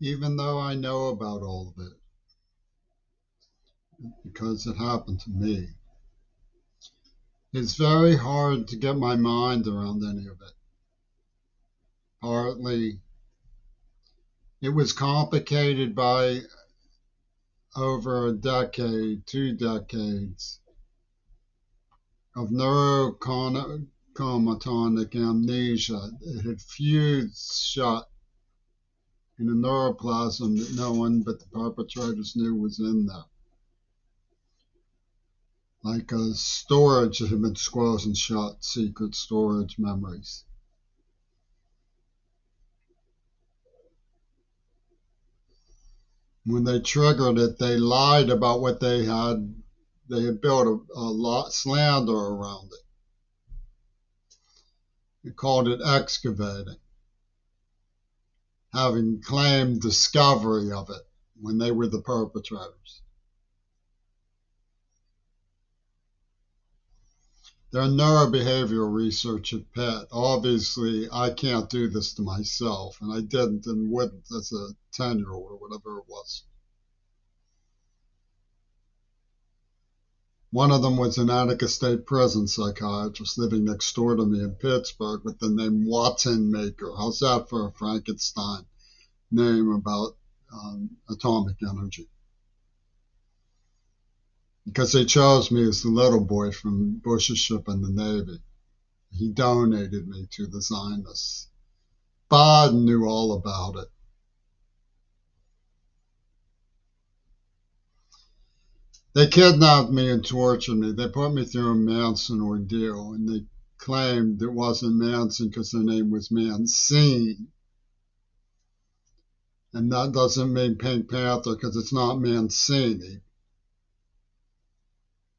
even though I know about all of it, because it happened to me. It's very hard to get my mind around any of it. Partly, it was complicated by over a decade, 2 decades of neurocomatonic amnesia. It had fused shut in a neuroplasm that no one but the perpetrators knew was in there. Like a storage that had been squozen shut, secret storage memories. When they triggered it, they lied about what they had. They had built a lot slander around it. They called it excavating, having claimed discovery of it when they were the perpetrators. They're neurobehavioral research at Pitt. Obviously, I can't do this to myself, and I didn't and wouldn't as a 10-year-old or whatever it was. One of them was an Attica State Prison psychiatrist living next door to me in Pittsburgh with the name Watson Maker. How's that for a Frankenstein name about atomic energy? Because they chose me as the little boy from Bush's ship in the Navy. He donated me to the Zionists. Bod knew all about it. They kidnapped me and tortured me. They put me through a Manson ordeal, and they claimed it wasn't Manson because their name was Mancine. And that doesn't mean Pink Panther because it's not Mancini.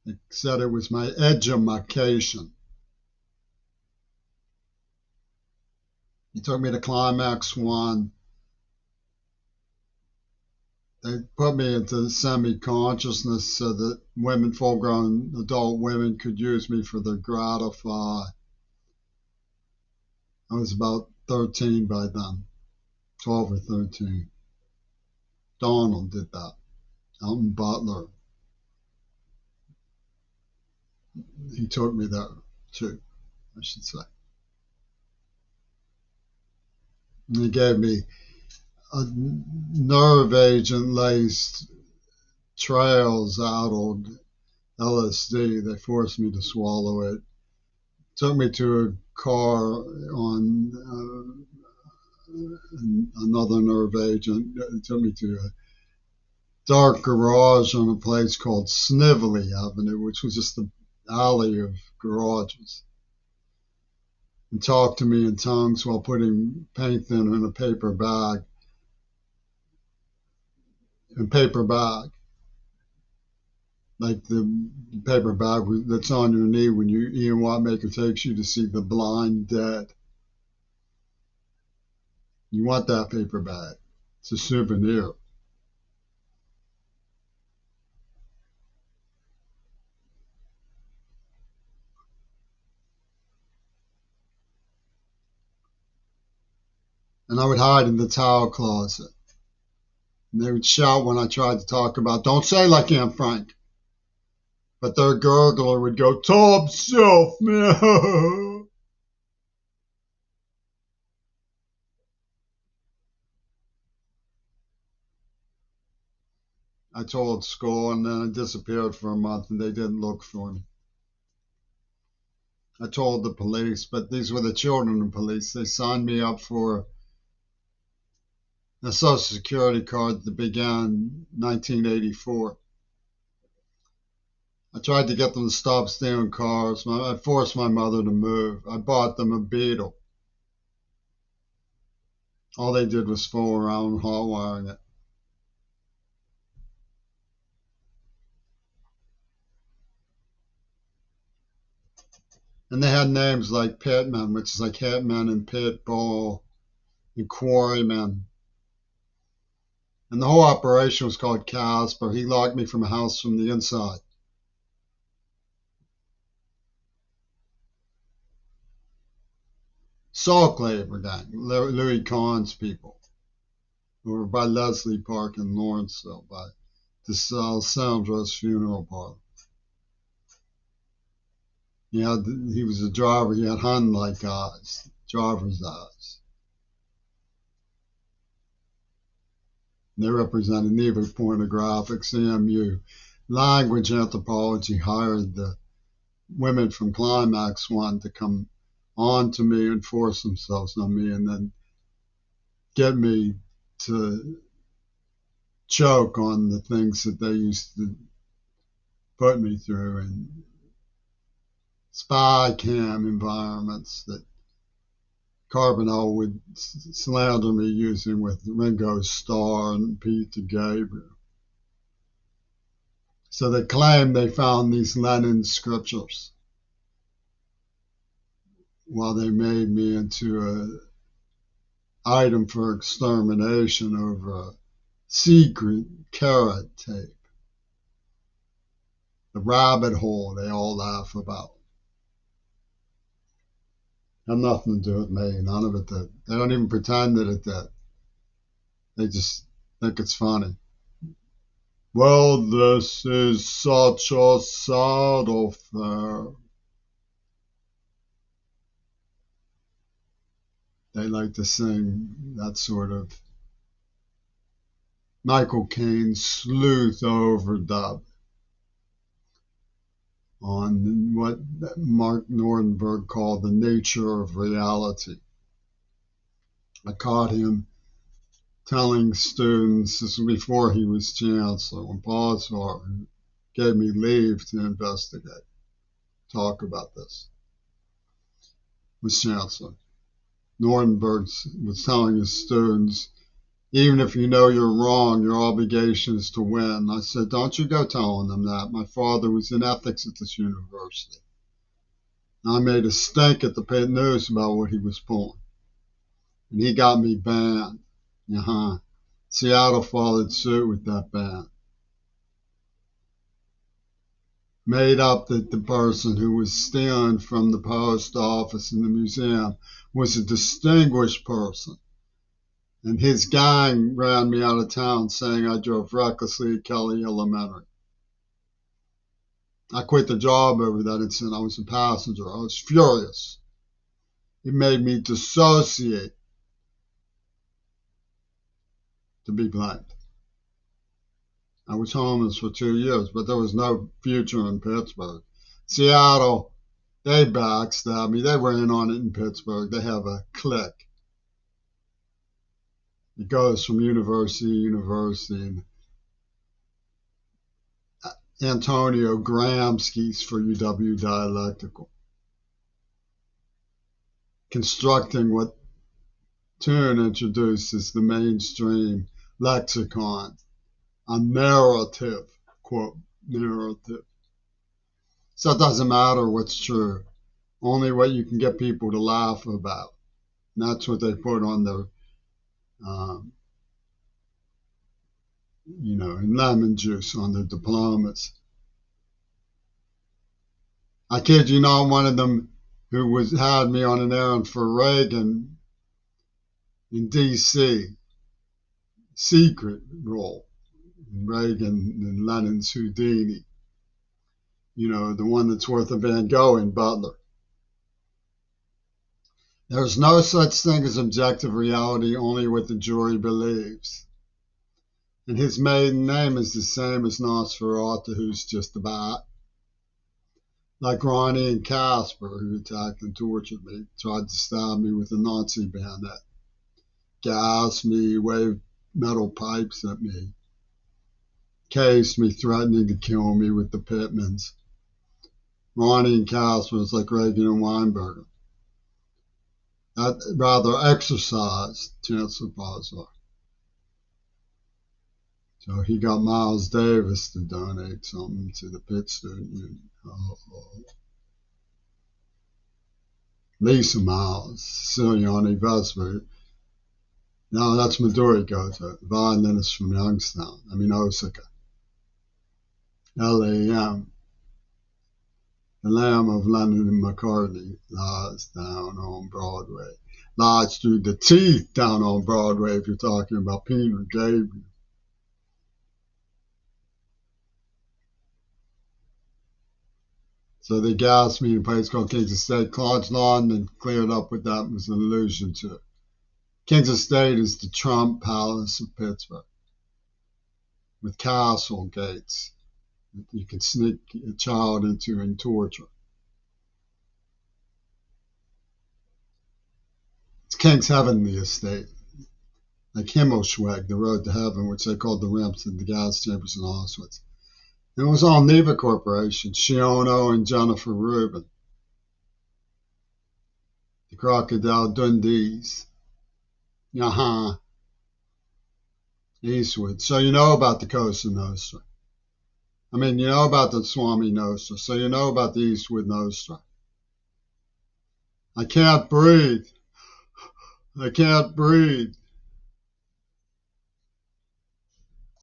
They said it was my edumacation. He took me to Climax 1. They put me into semi-consciousness so that women, full-grown adult women, could use me for their gratify. I was about 13 by then, 12 or 13. Donald did that. Elton Butler, he took me there too, I should say. And he gave me a nerve agent laced trails addled LSD. They forced me to swallow it. Took me to a car on another nerve agent. It took me to a dark garage on a place called Snively Avenue, which was just an alley of garages. And talked to me in tongues while putting paint thinner in a paper bag, like the paper bag that's on your knee when Ian Watmaker takes you to see The Blind Dead. You want that paper bag. It's a souvenir. And I would hide in the towel closet. And they would shout when I tried to talk about, don't say like Aunt Frank. But their gurgler would go, top shelf, man. I told school and then I disappeared for a month and they didn't look for me. I told the police, but these were the children of police. They signed me up for a Social Security card that began 1984. I tried to get them to stop stealing cars. I forced my mother to move. I bought them a Beetle. All they did was fool around hot wiring it. And they had names like Pitman, which is like Hitman and Pitbull and Quarryman. And the whole operation was called Casper. He locked me from a house from the inside. Salt Labor Gang, Louis Kahn's people. over by Leslie Park in Lawrenceville, by DeSales's funeral parlor. He was a driver. He had Hun-like eyes, driver's eyes. They represented neither pornographic. CMU language anthropology hired the women from Climax One to come on to me and force themselves on me and then get me to choke on the things that they used to put me through in spy cam environments that Carbonell would slander me using with Ringo Starr and Peter Gabriel. So they claim they found these Lenin scriptures while they made me into an item for extermination over a secret carrot tape. The rabbit hole they all laugh about. Had nothing to do with me. None of it did. They don't even pretend that it did. They just think it's funny. Well, this is such a sad affair. They like to sing that sort of Michael Caine sleuth overdub on what Mark Nordenberg called the nature of reality. I caught him telling students, this was before he was chancellor, when Boswell gave me leave to investigate, talk about this, was chancellor. Nordenberg was telling his students, even if you know you're wrong, your obligation is to win. I said, don't you go telling them that. My father was in ethics at this university. I made a stink at the news about what he was pulling. And he got me banned. Seattle followed suit with that ban. Made up that the person who was stealing from the post office and the museum was a distinguished person. And his gang ran me out of town saying I drove recklessly at Kelly Elementary. I quit the job over that incident. I was a passenger. I was furious. It made me dissociate, to be blunt. I was homeless for 2 years, but there was no future in Pittsburgh. Seattle, they backstabbed me. They were in on it in Pittsburgh. They have a clique. It goes from university to university. And Antonio Gramsci's for UW Dialectical, constructing what Toon introduced as the mainstream lexicon, a narrative, quote, narrative. So it doesn't matter what's true, only what you can get people to laugh about. And that's what they put on their, in lemon juice on their diplomas. I kid you not, one of them who had me on an errand for Reagan in D.C., secret role, Reagan and Lenin's Houdini, the one that's worth a Van Gogh in Butler. There's no such thing as objective reality, only what the jury believes. And his maiden name is the same as Nosferatu, who's just a bat. Like Ronnie and Casper, who attacked and tortured me, tried to stab me with a Nazi bayonet, gassed me, waved metal pipes at me, cased me, threatening to kill me with the Pitmans. Ronnie and Casper is like Reagan and Weinberger. That rather exercised Chancellor Boswell. So he got Miles Davis to donate something to the Pitt Student Union. Lisa Miles, Ciliani Vesper. No, that's Madurico, the violinist from Youngstown. Osaka. L.A.M. The Lamb of Lennon and McCartney lies down on Broadway. lodged through the teeth down on Broadway if you're talking about Peter Gabriel. So they gassed me in a place called Kansas Estate. Claude London cleared up with that was an allusion to it. Kansas Estate is the Trump Palace of Pittsburgh with castle gates that you can sneak a child into and torture. It's King's Heavenly Estate, like Himmelschweg, the road to heaven, which they called the ramps and the gas chambers in Auschwitz. And it was all Neva Corporation, Shiono and Jennifer Rubin, the Crocodile Dundees, Eastwood. So you know about the Cosa Nostra. I mean, you know about the Swami Nostra, so you know about the Eastwood Nostra. I can't breathe. I can't breathe.